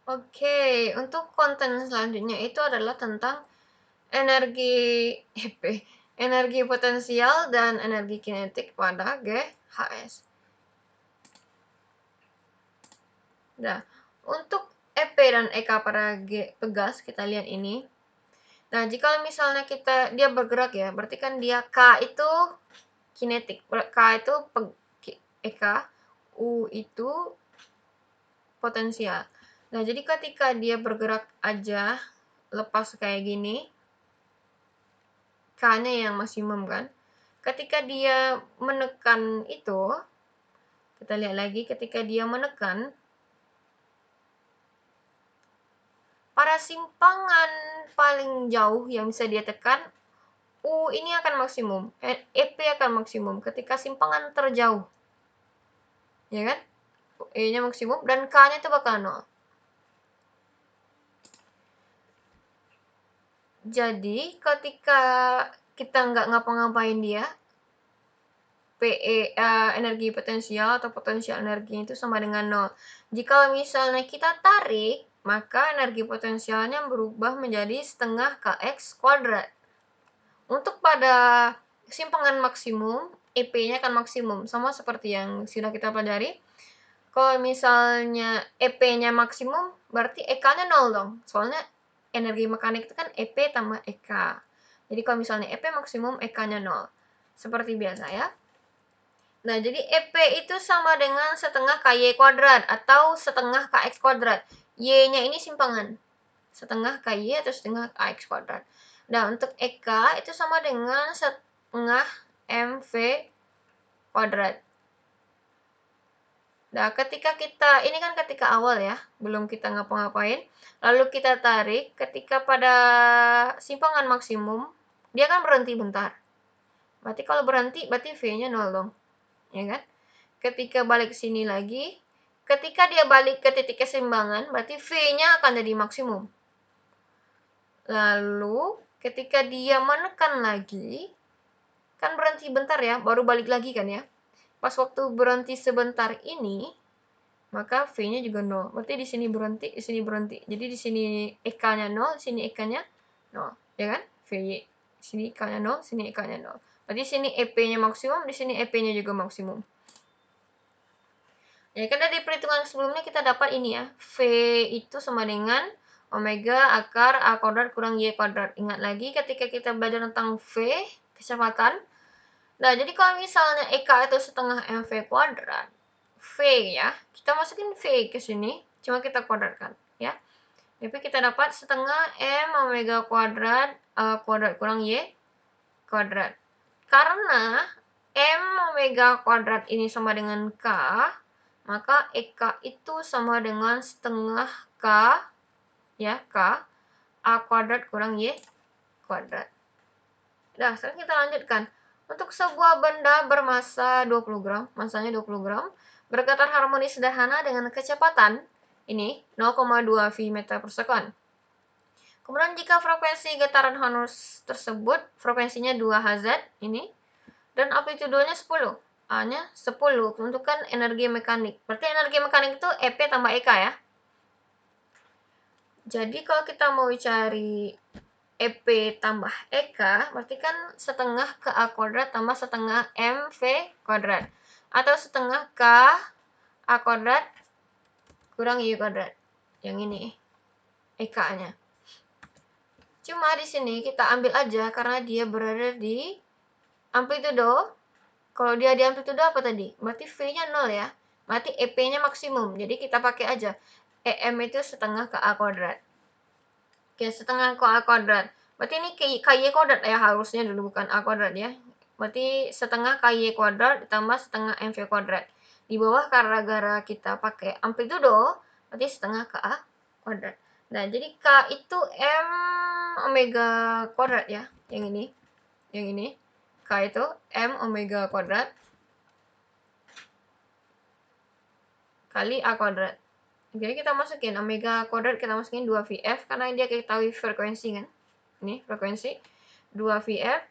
Oke, untuk konten selanjutnya itu adalah tentang energi energi potensial dan energi kinetik pada GHS. Nah, untuk EP dan EK pada gas kita lihat ini. Nah, jika misalnya dia bergerak ya, berarti kan dia K itu kinetik, K itu EK, U itu potensial. Nah, jadi ketika dia bergerak aja, lepas kayak gini, K-nya yang maksimum kan. Ketika dia menekan itu, kita lihat lagi ketika dia menekan, pada simpangan paling jauh yang bisa dia tekan, U ini akan maksimum, EP akan maksimum ketika simpangan terjauh. Ya kan? E-nya maksimum dan K-nya itu bakal 0. Jadi ketika kita nggak ngapa-ngapain dia, energi potensial atau potensial energi itu sama dengan 0. Jika misalnya kita tarik, maka energi potensialnya berubah menjadi setengah kx kuadrat. Untuk pada simpangan maksimum, EP-nya akan maksimum, sama seperti yang sudah kita pelajari. Kalau misalnya EP-nya maksimum, berarti EK-nya 0 dong. Soalnya energi mekanik itu kan EP tambah EK. Jadi kalau misalnya EP maksimum, EK-nya 0. Seperti biasa ya. Nah, jadi EP itu sama dengan setengah KY kuadrat atau setengah KX kuadrat. Y-nya ini simpangan. Setengah KY atau setengah KX kuadrat. Nah, untuk EK itu sama dengan setengah MV kuadrat. Nah, ini kan ketika awal ya, belum kita ngapa-ngapain, lalu kita tarik, ketika pada simpangan maksimum, dia kan berhenti bentar. Berarti kalau berhenti, berarti V-nya 0 dong. Ya kan? Ketika balik ke sini lagi, ketika dia balik ke titik keseimbangan, berarti V-nya akan jadi maksimum. Lalu, ketika dia menekan lagi, kan berhenti bentar ya, baru balik lagi kan ya. Pas waktu berhenti sebentar ini, maka V-nya juga 0. Berarti di sini berhenti, di sini berhenti. Jadi di sini EK-nya 0, di sini EK-nya 0. Ya kan? VY. Di sini EK-nya 0, di sini EK-nya 0. Berarti di sini EP-nya maksimum, di sini EP-nya juga maksimum. Ya kan dari perhitungan sebelumnya kita dapat ini ya. V itu sama dengan omega akar A kuadrat kurang Y kuadrat. Ingat lagi ketika kita belajar tentang V, kecepatan. Nah, jadi kalau misalnya EK itu setengah MV kuadrat, V ya, kita masukin V ke sini, cuma kita kuadratkan ya. Jadi kita dapat setengah M omega kuadrat A kuadrat kurang Y kuadrat. Karena M omega kuadrat ini sama dengan K, maka EK itu sama dengan setengah K, ya, K, A kuadrat kurang Y kuadrat. Nah, sekarang kita lanjutkan. Untuk sebuah benda bermasa 20 gram, masanya 20 gram, bergetar harmonis sederhana dengan kecepatan ini 0,2 V meter per second. Kemudian jika frekuensi getaran harmonis tersebut, frekuensinya 2 Hz ini, dan amplitudenya 10. A-nya 10, tentukan energi mekanik. Berarti energi mekanik itu EP tambah EK ya. Jadi kalau kita mau cari EP tambah EK, berarti kan setengah ke A kuadrat tambah setengah MV kuadrat. Atau setengah K A kuadrat kurang Y kuadrat. Yang ini, EK-nya. Cuma di sini kita ambil aja karena dia berada di amplitudo. Kalau dia di amplitudo apa tadi? Berarti V-nya 0 ya. Berarti EP-nya maksimum. Jadi kita pakai aja. EM itu setengah ke A kuadrat. Oke, setengah ke A kuadrat. Berarti ini KY kuadrat ya harusnya dulu, bukan A kuadrat ya. Berarti setengah KY kuadrat ditambah setengah MV kuadrat. Di bawah gara-gara kita pakai amplitudo, berarti setengah ke A kuadrat. Nah, jadi K itu M omega kuadrat ya. Yang ini. Yang ini. K itu M omega kuadrat kali A kuadrat. Jadi kita masukin omega kuadrat, kita masukin 2VF karena dia ketahui frekuensi kan. Ini frekuensi 2VF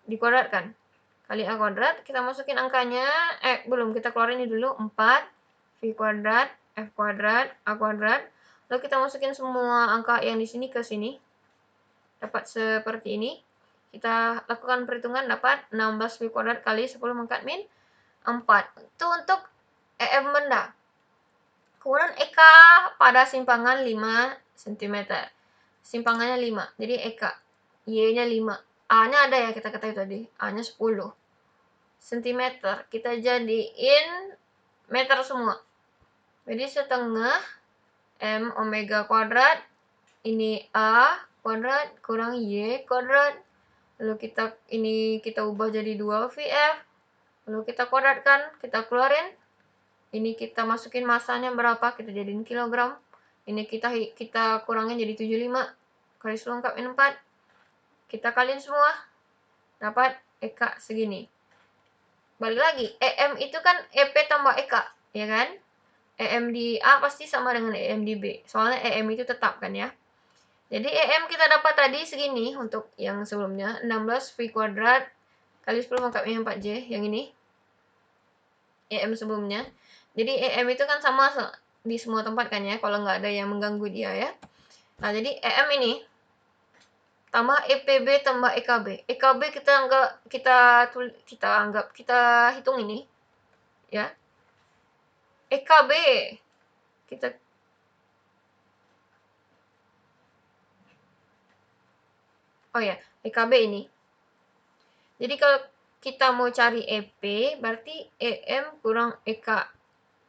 dikuadratkan kali A kuadrat. Kita masukin angkanya, belum, kita keluarin ini dulu, 4 V kuadrat F kuadrat A kuadrat Lalu kita masukin semua angka yang di sini ke sini. Dapat seperti ini. Kita lakukan perhitungan, dapat 16V kuadrat kali 10 pangkat min 4. Itu untuk EM benda. Kemudian EK pada simpangan 5 cm. Simpangannya 5. Jadi EK. Y-nya 5. A-nya ada ya, kita ketahui tadi. A-nya 10 cm. Kita jadiin meter semua. Jadi setengah M omega kuadrat. Ini A kuadrat kurang Y kuadrat. Lalu kita ubah jadi 2VF. Lalu kita kuadratkan, kita keluarin. Ini kita masukin masanya berapa, kita jadiin kilogram. Ini kita kurangin jadi 75 kali 10 lengkap min 4. Kita kaliin semua, dapat EK segini. Balik lagi, EM itu kan EP tambah EK, ya kan? EM di A pasti sama dengan EM di B. Soalnya EM itu tetap kan ya. Jadi EM kita dapat tadi segini untuk yang sebelumnya, 16V kuadrat kali 10 pangkat min 4J, yang ini. EM sebelumnya. Jadi EM itu kan sama di semua tempat kan ya, kalau nggak ada yang mengganggu dia ya. Nah, jadi EM ini tambah EPB tambah EKB. EKB kita hitung ini ya. EKB kita EKB ini. Jadi kalau kita mau cari EP berarti EM kurang EK.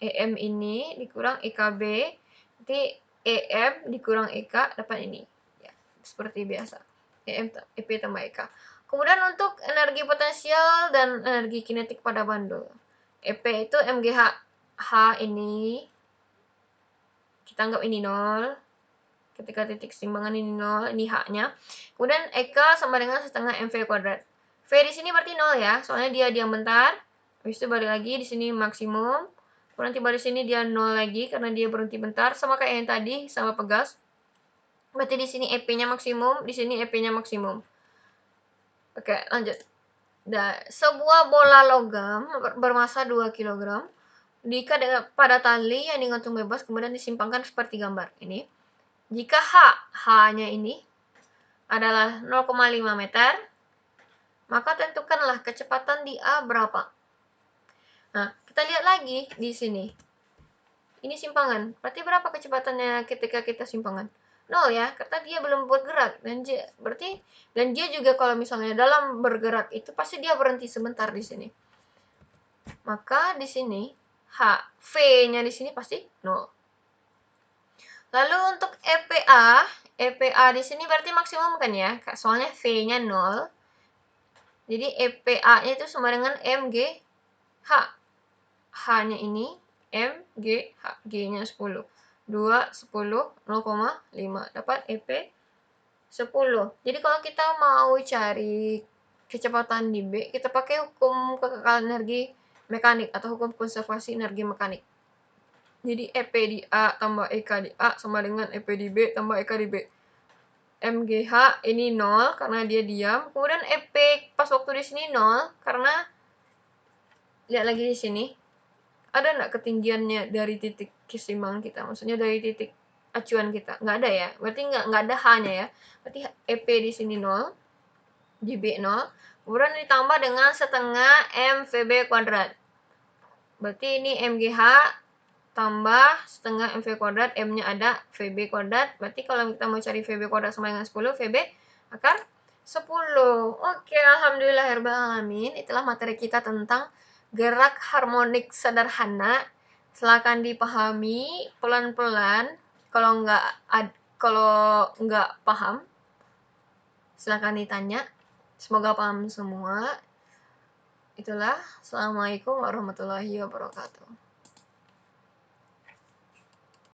EM ini dikurang EKB, nanti EM dikurang EK dapat ini. Ya, seperti biasa. EP tambah EK. Kemudian untuk energi potensial dan energi kinetik pada bandul. EP itu MGH. H ini kita anggap ini 0. Ketika titik simbangan ini 0, ini H-nya. Kemudian EK sama dengan setengah MV kuadrat. V di sini berarti 0 ya, soalnya dia diam bentar. Habis itu balik lagi di sini maksimum. Nanti baru sini dia 0 lagi karena dia berhenti bentar, sama kayak yang tadi sama pegas. Berarti di sini EP-nya maksimum, di sini EP-nya maksimum. Oke, lanjut. Nah, sebuah bola logam bermasa 2 kg diikat pada tali yang digantung bebas kemudian disimpangkan seperti gambar ini. Jika H-nya ini adalah 0,5 meter, maka tentukanlah kecepatan di A berapa. Nah, kita lihat lagi di sini. Ini simpangan. Berarti berapa kecepatannya ketika kita simpangan? 0 ya, karena dia belum bergerak. Dan dia juga kalau misalnya dalam bergerak itu pasti dia berhenti sebentar di sini. Maka di sini V-nya di sini pasti 0. Lalu untuk EPA di sini berarti maksimum kan ya? Soalnya V-nya 0. Jadi EPA-nya itu sama dengan MGH. H-nya ini MGH, G-nya 10. 2, 10, 0,5. Dapat EP 10. Jadi kalau kita mau cari kecepatan di B, kita pakai hukum kekekalan energi mekanik atau hukum konservasi energi mekanik. Jadi EP di A tambah EK di A sama dengan EP di B tambah EK di B. MGH ini 0 karena dia diam. Kemudian EP pas waktu di sini 0 karena lihat lagi di sini. Ada nggak ketinggiannya dari titik keseimbangan kita? Maksudnya dari titik acuan kita? Nggak ada ya? Berarti nggak ada H-nya ya? Berarti EP di sini 0, di B 0. Kemudian ditambah dengan setengah MVB kuadrat. Berarti ini MGH tambah setengah MV kuadrat, M-nya ada, VB kuadrat. Berarti kalau kita mau cari VB kuadrat sama dengan 10, VB akar 10. Oke, alhamdulillahirrahmanirrahim. Itulah materi kita tentang gerak harmonik sederhana. Silakan dipahami pelan-pelan. Kalau nggak paham, silakan ditanya. Semoga paham semua. Itulah. Assalamualaikum warahmatullahi wabarakatuh.